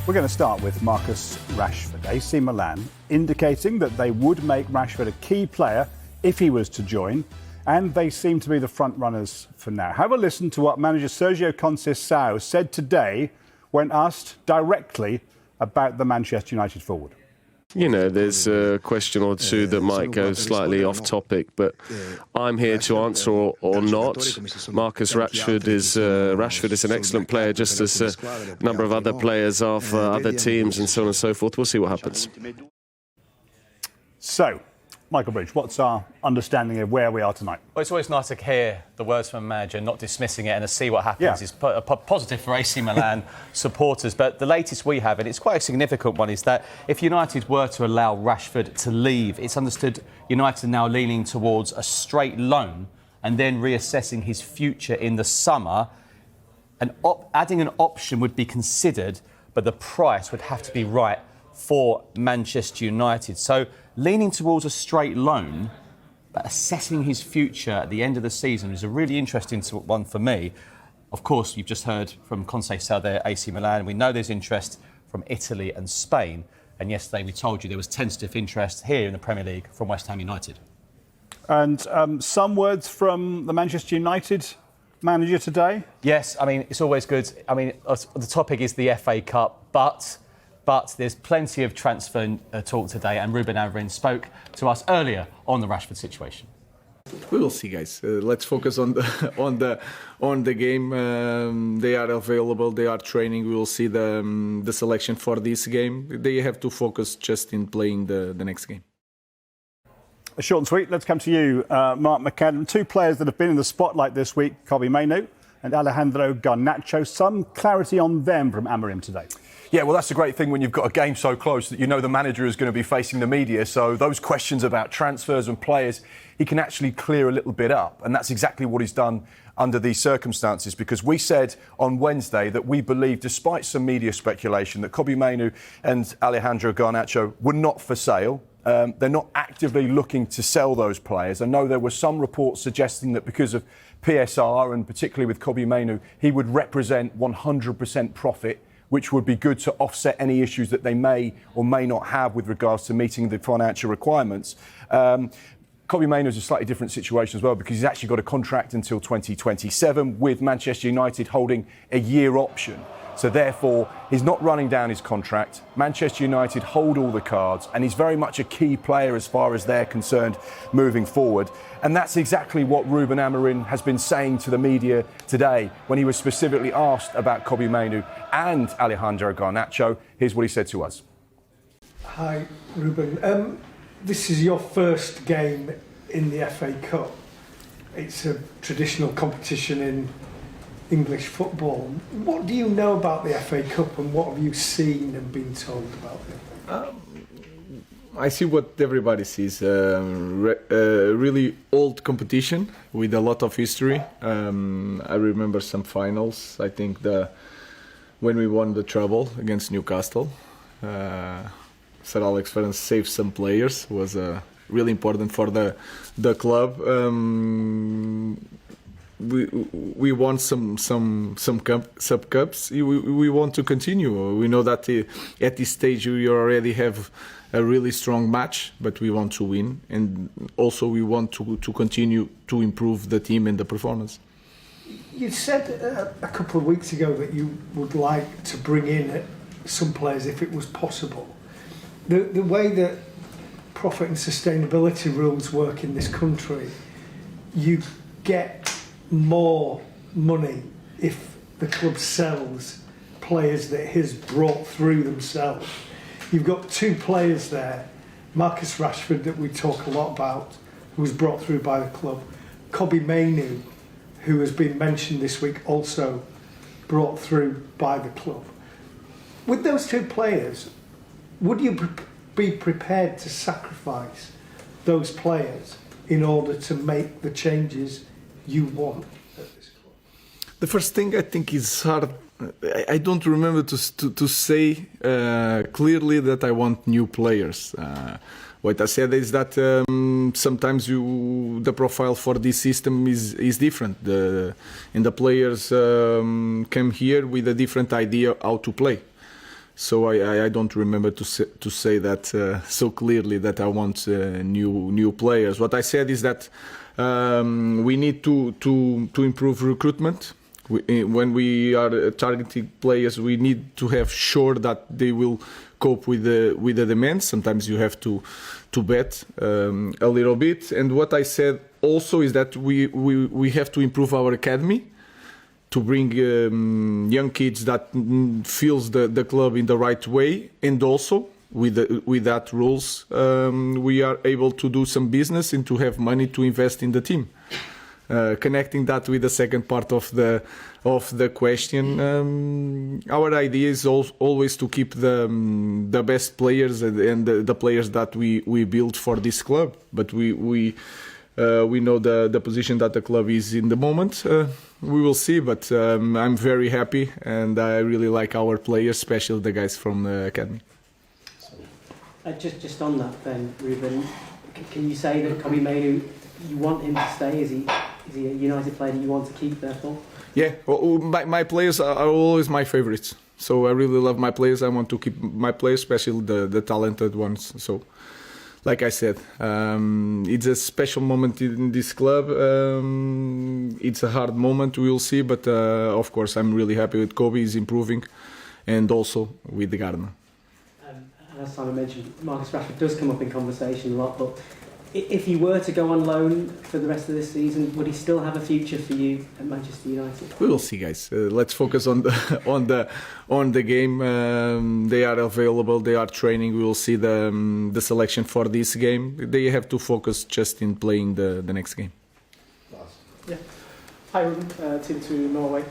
We're going to start with Marcus Rashford. AC Milan indicating that they would make Rashford a key player if he was to join, and they seem to be the front runners for now. Have a listen to what manager Sergio Conceição said today when asked directly about the Manchester United forward. You know, there's a question or two that might go slightly off topic, but I'm here to answer or not. Marcus Rashford is an excellent player, just as a number of other players are for other teams and so on and so forth. We'll see what happens. So, Michael Bridge, what's our understanding of where we are tonight? Well, it's always nice to hear the words from a manager, not dismissing it, and to see what happens is positive for AC Milan supporters. But the latest we have, and it's quite a significant one, is that if United were to allow Rashford to leave, it's understood United are now leaning towards a straight loan and then reassessing his future in the summer. Adding an option would be considered, but the price would have to be right for Manchester United. So leaning towards a straight loan, but assessing his future at the end of the season is a really interesting one for me. Of course, you've just heard from Conceição there, AC Milan. We know there's interest from Italy and Spain. And yesterday we told you there was tentative interest here in the Premier League from West Ham United. And some words from the Manchester United manager today? Yes, I mean, it's always good. I mean, the topic is the FA Cup, but there's plenty of transfer talk today, and Deal-Ruben Amorim spoke to us earlier on the Rashford situation. We will see, guys. Let's focus on the game. They are available. They are training. We will see the selection for this game. They have to focus just in playing the next game. Short and sweet. Let's come to you, Mark McAdam. Two players that have been in the spotlight this week: Mainoo and Alejandro Garnacho. Some clarity on them from Amorim today. Yeah, well, that's the great thing when you've got a game so close that you know the manager is going to be facing the media. So those questions about transfers and players, he can actually clear a little bit up. And that's exactly what he's done under these circumstances, because we said on Wednesday that we believe, despite some media speculation, that Mainoo and Alejandro Garnacho were not for sale. They're not actively looking to sell those players. I know there were some reports suggesting that because of PSR, and particularly with Mainoo, he would represent 100% profit, which would be good to offset any issues that they may or may not have with regards to meeting the financial requirements. Mainoo is a slightly different situation as well, because he's actually got a contract until 2027 with Manchester United holding a year option. So therefore, he's not running down his contract. Manchester United hold all the cards, and he's very much a key player as far as they're concerned moving forward. And that's exactly what Deal-Ruben Amorim has been saying to the media today when he was specifically asked about Mainoo and Alejandro Garnacho. Here's what he said to us. Hi, Ruben. This is your first game in the FA Cup. It's a traditional competition in English football. What do you know about the FA Cup, and what have you seen and been told about it? I see what everybody sees. Really old competition with a lot of history. I remember some finals. I think when we won the treble against Newcastle, Sir Alex Ferguson saved some players. Was really important for the club. We won some sub cups. We want to continue. We know that at this stage we already have a really strong match, but we want to win, and also we want to continue to improve the team and the performance. You said a couple of weeks ago that you would like to bring in some players if it was possible. The way that profit and sustainability rules work in this country, you get more money if the club sells players that it has brought through themselves. You've got two players there, Marcus Rashford, that we talk a lot about, who was brought through by the club, Mainoo, who has been mentioned this week, also brought through by the club. With those two players, would you be prepared to sacrifice those players in order to make the changes you want at this club? The first thing I think is hard. I don't remember to say clearly that I want new players. What I said is that sometimes the profile for this system is different. And the players come here with a different idea how to play. So I don't remember to say that so clearly that I want new players. What I said is that we need to improve recruitment. When we are targeting players, we need to have sure that they will cope with the demands. Sometimes you have to bet a little bit. And what I said also is that we have to improve our academy to bring young kids that feels the club in the right way, and also with that rules we are able to do some business and to have money to invest in the team. Connecting that with the second part of the question, our idea is always to keep the best players and the players that we built for this club. But we know the position that the club is in the moment. We will see, but I'm very happy and I really like our players, especially the guys from the academy. Just on that then, Ruben, can you say that Kobbie Mainoo, you want him to stay? Is he a United player that you want to keep, therefore? Yeah, well, my players are always my favourites. So I really love my players. I want to keep my players, especially the talented ones. So, like I said, it's a special moment in this club. It's a hard moment, we'll see. But of course, I'm really happy with Kobbie. He's improving, and also with the Garna. As Simon mentioned, Marcus Rashford does come up in conversation a lot, but if he were to go on loan for the rest of this season, would he still have a future for you at Manchester United? We will see, guys. Let's focus on the game. They are available. They are training. We will see the selection for this game. They have to focus just in playing the next game. Yeah. Hi, Ruben. Team to Norway.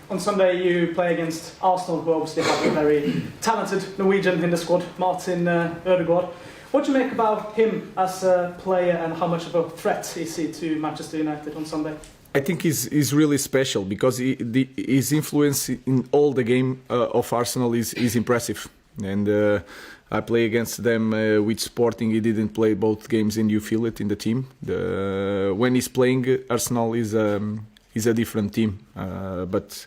On Sunday, you play against Arsenal, who obviously have a very talented Norwegian in the squad, Martin Ødegaard. What do you make about him as a player, and how much of a threat is he to Manchester United on Sunday? I think he's really special because his influence in all the game of Arsenal is impressive. And I play against them with Sporting. He didn't play both games, and you feel it in the team. When he's playing, Arsenal is a different team, but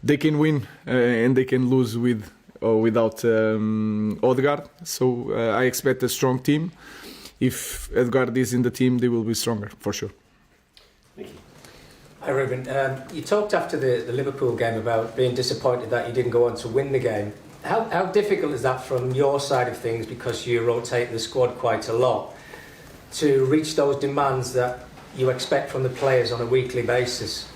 they can win and they can lose with or without Ødegaard. So I expect a strong team. If Ødegaard is in the team, they will be stronger for sure. Thank you. Hi Ruben, you talked after the Liverpool game about being disappointed that you didn't go on to win the game. How difficult is that from your side of things, because you rotate the squad quite a lot, to reach those demands that you expect from the players on a weekly basis?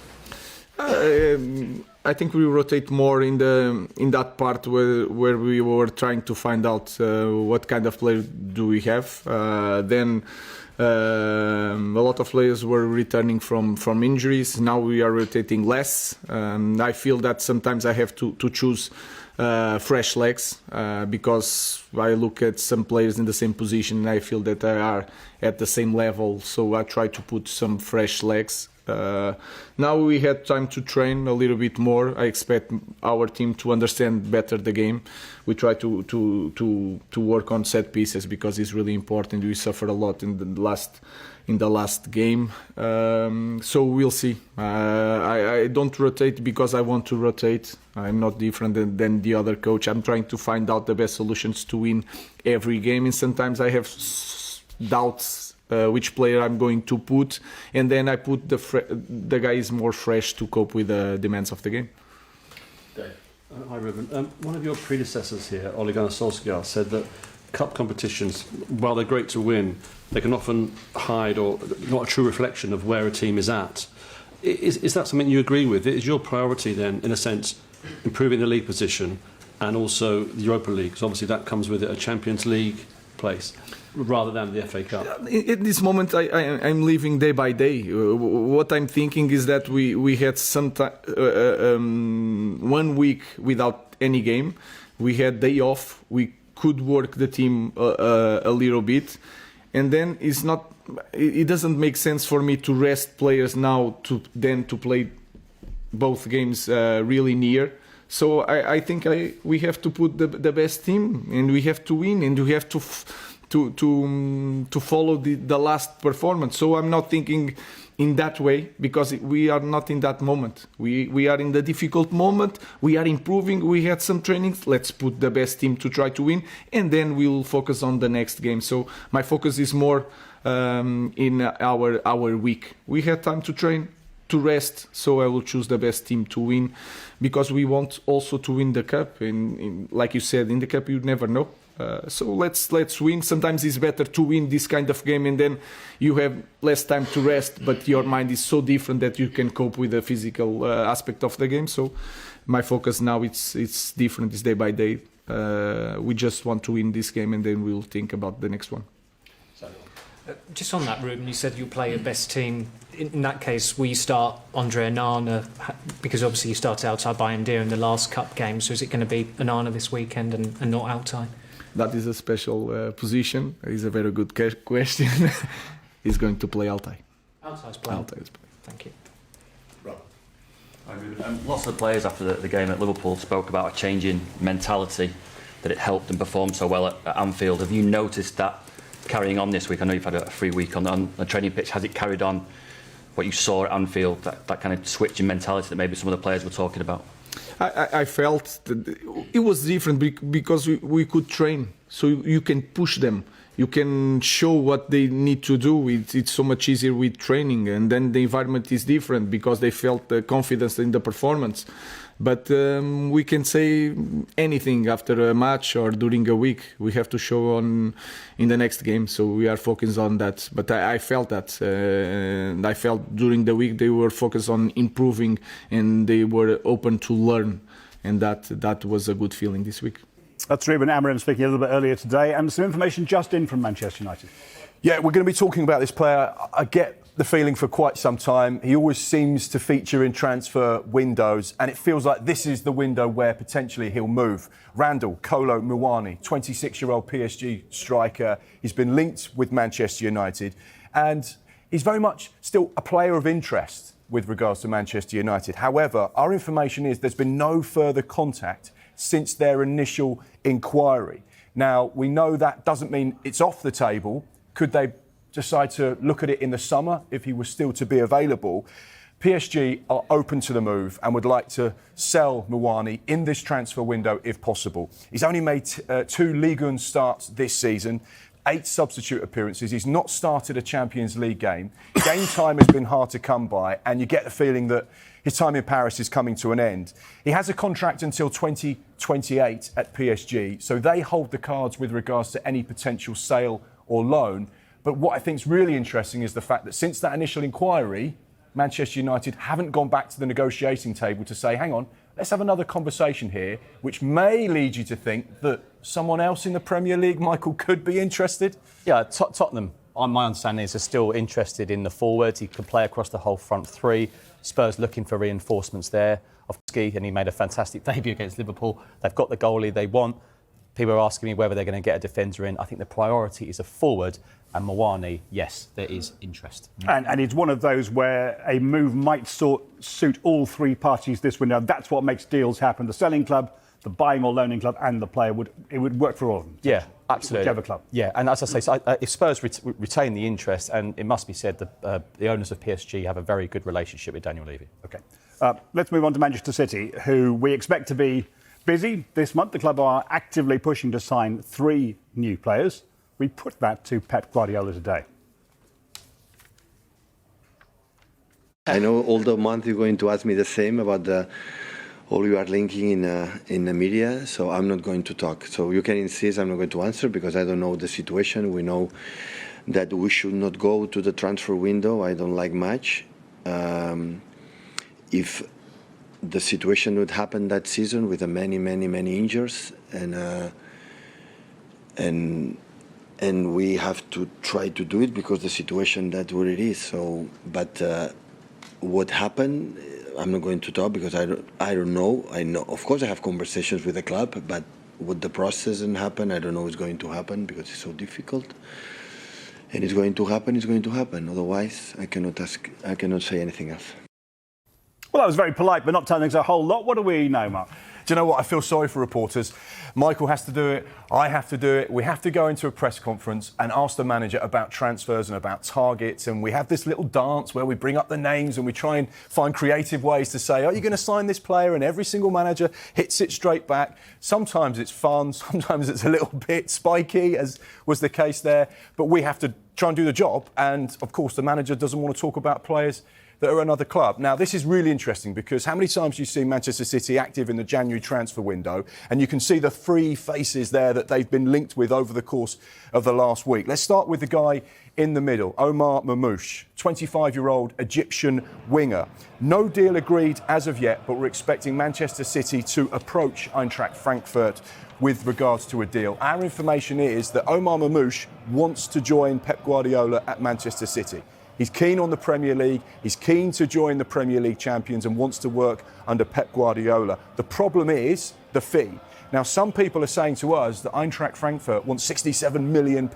I think we rotate more in that part where we were trying to find out what kind of player do we have. Then a lot of players were returning from injuries. Now we are rotating less. I feel that sometimes I have to choose fresh legs because I look at some players in the same position and I feel that they are at the same level. So I try to put some fresh legs. Now we had time to train a little bit more. I expect our team to understand better the game. We try to work on set pieces because it's really important. We suffered a lot in the last game. So we'll see. I don't rotate because I want to rotate. I'm not different than the other coach. I'm trying to find out the best solutions to win every game, and sometimes I have doubts which player I'm going to put, and then I put the guy is more fresh to cope with the demands of the game. Hi Ruben. One of your predecessors here, Ole Gunnar Solskjaer, said that cup competitions, while they're great to win, they can often hide or not a true reflection of where a team is at. Is that something you agree with? Is your priority then, in a sense, improving the league position and also the Europa League? Because obviously that comes with it, a Champions League place, rather than the FA Cup. At this moment, I'm living day by day. What I'm thinking is that we had some 1 week without any game. We had day off. We could work the team a little bit, and then it doesn't make sense for me to rest players now to play both games really near. So I think we have to put the best team, and we have to win, and we have to to follow the last performance. So I'm not thinking in that way, because we are not in that moment. We are in the difficult moment. We are improving. We had some trainings. Let's put the best team to try to win, and then we'll focus on the next game. So my focus is more in our week. We had time to train, to rest, so I will choose the best team to win, because we want also to win the cup. And like you said, in the cup you never know. So let's win. Sometimes it's better to win this kind of game, and then you have less time to rest, but your mind is so different that you can cope with the physical aspect of the game. So my focus now it's different. It's day by day. We just want to win this game, and then we'll think about the next one. Just on that, Ruben, you said you'll play your best team. In that case, will you start Andre Anana? Because obviously you started outside by India in the last cup game. So is it going to be Anana this weekend and not outside? That is a special position. It's a very good question. He's going to play Altai. Altai's playing. Altai's playing. Thank you. Lots of the players after the game at Liverpool spoke about a change in mentality, that it helped them perform so well at Anfield. Have you noticed that carrying on this week? I know you've had a free week on the training pitch. Has it carried on what you saw at Anfield, that kind of switch in mentality that maybe some of the players were talking about? I felt that it was different because we could train, so you can push them, you can show what they need to do. It's so much easier with training, and then the environment is different because they felt the confidence in the performance. But we can say anything after a match or during a week. We have to show in the next game, so we are focused on that. But I felt that, and I felt during the week they were focused on improving, and they were open to learn, and that was a good feeling this week. That's Deal-Ruben Amorim speaking a little bit earlier today, and some information just in from Manchester United. Yeah, we're going to be talking about this player. I get the feeling for quite some time. He always seems to feature in transfer windows, and it feels like this is the window where potentially he'll move. Randall Kolo Muani, 26-year-old PSG striker. He's been linked with Manchester United, and he's very much still a player of interest with regards to Manchester United. However, our information is there's been no further contact since their initial inquiry. Now, we know that doesn't mean it's off the table. Could they decide to look at it in the summer if he was still to be available? PSG are open to the move and would like to sell Muani in this transfer window if possible. He's only made 2 Ligue 1 starts this season, 8 substitute appearances. He's not started a Champions League game. Game time has been hard to come by, and you get the feeling that his time in Paris is coming to an end. He has a contract until 2028 at PSG, so they hold the cards with regards to any potential sale or loan. But what I think is really interesting is the fact that since that initial inquiry, Manchester United haven't gone back to the negotiating table to say, hang on, let's have another conversation here, which may lead you to think that someone else in the Premier League, Michael, could be interested. Yeah, Tottenham, my understanding is, are still interested in the forwards. He could play across the whole front three. Spurs looking for reinforcements there. And he made a fantastic debut against Liverpool. They've got the goalie they want. People are asking me whether they're going to get a defender in. I think the priority is a forward. And Muani, yes, there is interest. And it's one of those where a move might suit all 3 parties this window. That's what makes deals happen. The selling club, the buying or loaning club, and the player would work for all of them. Yeah, absolutely. Whichever club. Yeah, and as I say, so if Spurs retain the interest, and it must be said that the owners of PSG have a very good relationship with Daniel Levy. OK. Let's move on to Manchester City, who we expect to be busy this month. The club are actively pushing to sign 3 new players. We put that to Pep Guardiola today. I know all the month you're going to ask me the same about all you are linking in the media, so I'm not going to talk. So you can insist, I'm not going to answer because I don't know the situation. We know that we should not go to the transfer window. I don't like much. If the situation would happen that season with the many injuries and we have to try to do it because the situation that's what it is. So, but what happened, I'm not going to talk because I don't know. I know, of course, I have conversations with the club, but what the process and happen, I don't know what's going to happen because it's so difficult. And it's going to happen. It's going to happen. Otherwise, I cannot say anything else. Well, that was very polite, but not telling us a whole lot. What do we know, Mark? Do you know what? I feel sorry for reporters. Michael has to do it. I have to do it. We have to go into a press conference and ask the manager about transfers and about targets. And we have this little dance where we bring up the names and we try and find creative ways to say, are you going to sign this player? And every single manager hits it straight back. Sometimes it's fun. Sometimes it's a little bit spiky, as was the case there. But we have to try and do the job. And, of course, the manager doesn't want to talk about players that are another club. Now, this is really interesting because how many times do you see Manchester City active in the January transfer window, and you can see the three faces there that they've been linked with over the course of the last week. Let's start with the guy in the middle, Omar Mamouche, 25-year-old Egyptian winger. No deal agreed as of yet, but we're expecting Manchester City to approach Eintracht Frankfurt with regards to a deal. Our information is that Omar Mamouche wants to join Pep Guardiola at Manchester City. He's keen on the Premier League, he's keen to join the Premier League champions and wants to work under Pep Guardiola. The problem is the fee. Now, some people are saying to us that Eintracht Frankfurt wants £67 million,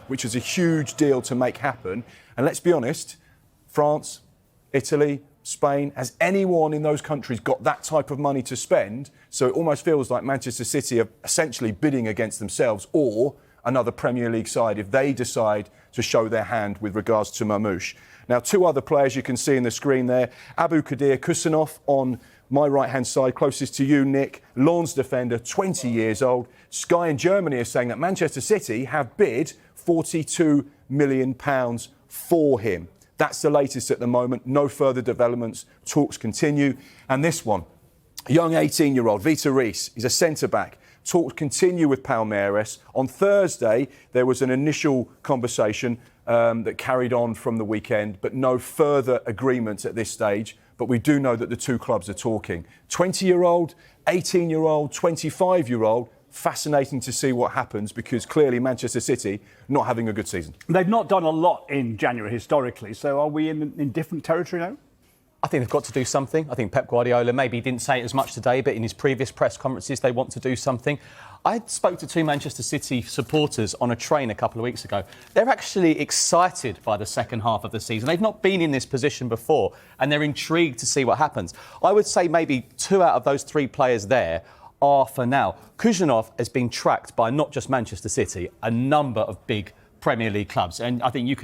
which is a huge deal to make happen. And let's be honest, France, Italy, Spain, has anyone in those countries got that type of money to spend? So it almost feels like Manchester City are essentially bidding against themselves or another Premier League side if they decide to show their hand with regards to Mamouche. Now, two other players you can see in the screen there. Abu Kadir Kusanov on my right-hand side, closest to you, Nick. Lens defender, 20 years old. Sky in Germany is saying that Manchester City have bid £42 million for him. That's the latest at the moment. No further developments. Talks continue. And this one, young 18-year-old, Vita Reis. He's a centre-back. Talks continue with Palmeiras. On Thursday, there was an initial conversation that carried on from the weekend, but no further agreements at this stage. But we do know that the two clubs are talking. 20-year-old, 18-year-old, 25-year-old. Fascinating to see what happens because clearly Manchester City not having a good season. They've not done a lot in January historically, so are we in different territory now? I think they've got to do something. I think Pep Guardiola maybe didn't say it as much today, but in his previous press conferences, they want to do something. I spoke to two Manchester City supporters on a train a couple of weeks ago. They're actually excited by the second half of the season. They've not been in this position before, and they're intrigued to see what happens. I would say maybe two out of those three players there are for now. Kusanov has been tracked by not just Manchester City, a number of big Premier League clubs, and I think you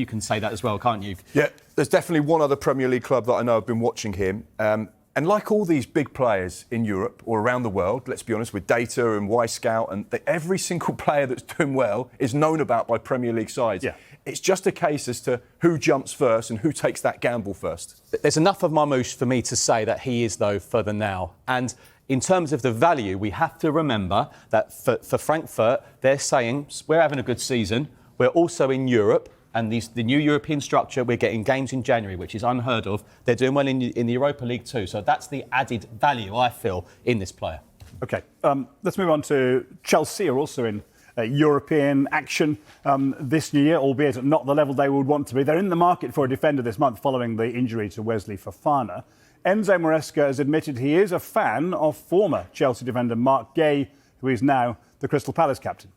can say that as well, can't you? Yeah, there's definitely one other Premier League club that I know have been watching him. And like all these big players in Europe or around the world, let's be honest, with data and Y-Scout, and every single player that's doing well is known about by Premier League sides. Yeah. It's just a case as to who jumps first and who takes that gamble first. There's enough of Mamouche for me to say that he is, though, for the now. And in terms of the value, we have to remember that for Frankfurt, they're saying, we're having a good season. We're also in Europe, and the new European structure, we're getting games in January, which is unheard of. They're doing well in the Europa League too. So that's the added value, I feel, in this player. OK, let's move on to Chelsea, are also in European action this new year, albeit at not the level they would want to be. They're in the market for a defender this month following the injury to Wesley Fofana. Enzo Maresca has admitted he is a fan of former Chelsea defender Mark Gay, who is now the Crystal Palace captain.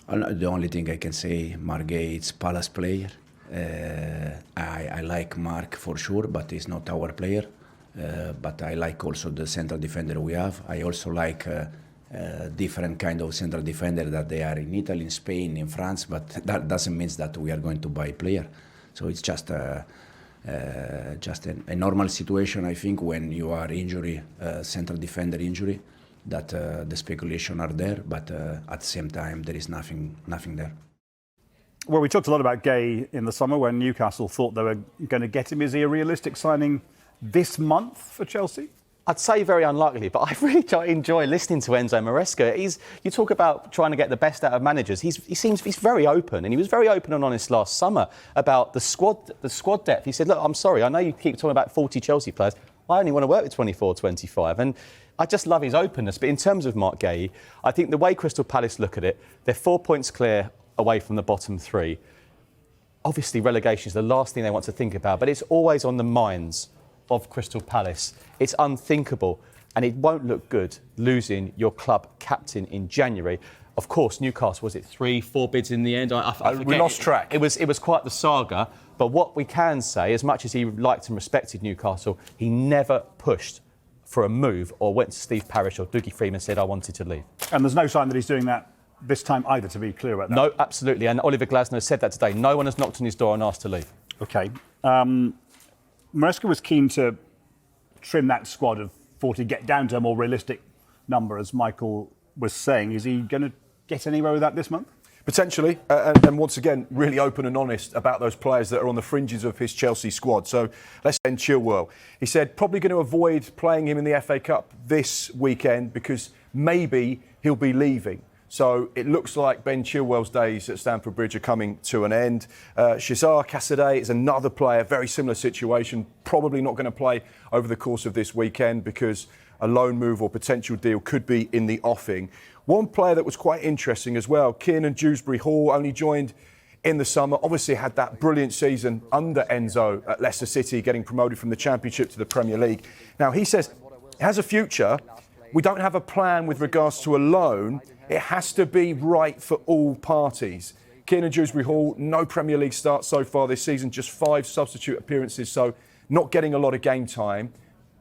The only thing I can say, Mark Gay is Palace player. I like Mark for sure, but he's not our player. But I like also the central defender we have. I also like different kind of central defender that they are in Italy, in Spain, in France. But that doesn't mean that we are going to buy player. So it's just a normal situation, I think, when you are injury, central defender injury, that the speculation are there, but at the same time there is nothing there. Well, we talked a lot about Gay in the summer when Newcastle thought they were going to get him. Is he a realistic signing this month for Chelsea? I'd say very unlikely, but I really enjoy listening to Enzo Maresca. You talk about trying to get the best out of managers. He's very open, and he was very open and honest last summer about the squad depth. He said, look, I'm sorry, I know you keep talking about 40 Chelsea players. I only want to work with 24, 25. And I just love his openness. But in terms of Mark Gay, I think the way Crystal Palace look at it, they're 4 points clear away from the bottom three. Obviously, relegation is the last thing they want to think about, but it's always on the minds of Crystal Palace. It's unthinkable, and it won't look good losing your club captain in January. Of course, Newcastle, was it 3-4 bids in the end? I forget. We lost track. It was quite the saga. But what we can say, as much as he liked and respected Newcastle, he never pushed for a move or went to Steve Parish or Dougie Freeman and said, I wanted to leave. And there's no sign that he's doing that this time either, to be clear about that. No, absolutely. And Oliver Glasner said that today. No one has knocked on his door and asked to leave. OK. Maresca was keen to trim that squad of 40, get down to a more realistic number, as Michael was saying. Is he going to get anywhere with that this month? Potentially, and once again, really open and honest about those players that are on the fringes of his Chelsea squad. So let's end Chilwell. He said probably going to avoid playing him in the FA Cup this weekend because maybe he'll be leaving. So it looks like Ben Chilwell's days at Stamford Bridge are coming to an end. Shazar Casadei is another player, very similar situation, probably not going to play over the course of this weekend because a loan move or potential deal could be in the offing. One player that was quite interesting as well, Kiernan Dewsbury-Hall, only joined in the summer, obviously had that brilliant season under Enzo at Leicester City, getting promoted from the Championship to the Premier League. Now, he says it has a future. We don't have a plan with regards to a loan. It has to be right for all parties. Kiernan Dewsbury-Hall, no Premier League start so far this season, just 5 substitute appearances, so not getting a lot of game time,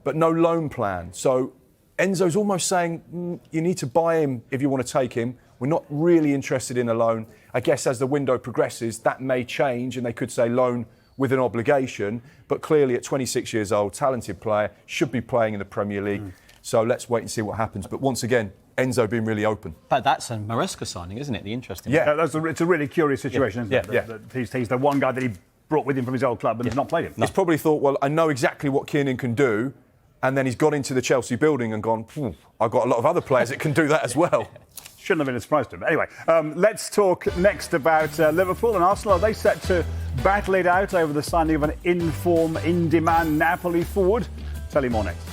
but no loan plan. So Enzo's almost saying, you need to buy him if you want to take him. We're not really interested in a loan. I guess as the window progresses, that may change and they could say loan with an obligation. But clearly at 26 years old, talented player, should be playing in the Premier League. So let's wait and see what happens. But once again, Enzo being really open. But that's a Maresca signing, isn't it? The interesting one. Yeah, it's a really curious situation, isn't it? He's the one guy that he brought with him from his old club and has not played him. He's probably thought, well, I know exactly what Kiernan can do. And then he's got into the Chelsea building and gone, I've got a lot of other players that can do that as well. Shouldn't have been a surprise to him. Anyway, let's talk next about Liverpool and Arsenal. Are they set to battle it out over the signing of an in-form, in-demand Napoli forward? Tell you more next.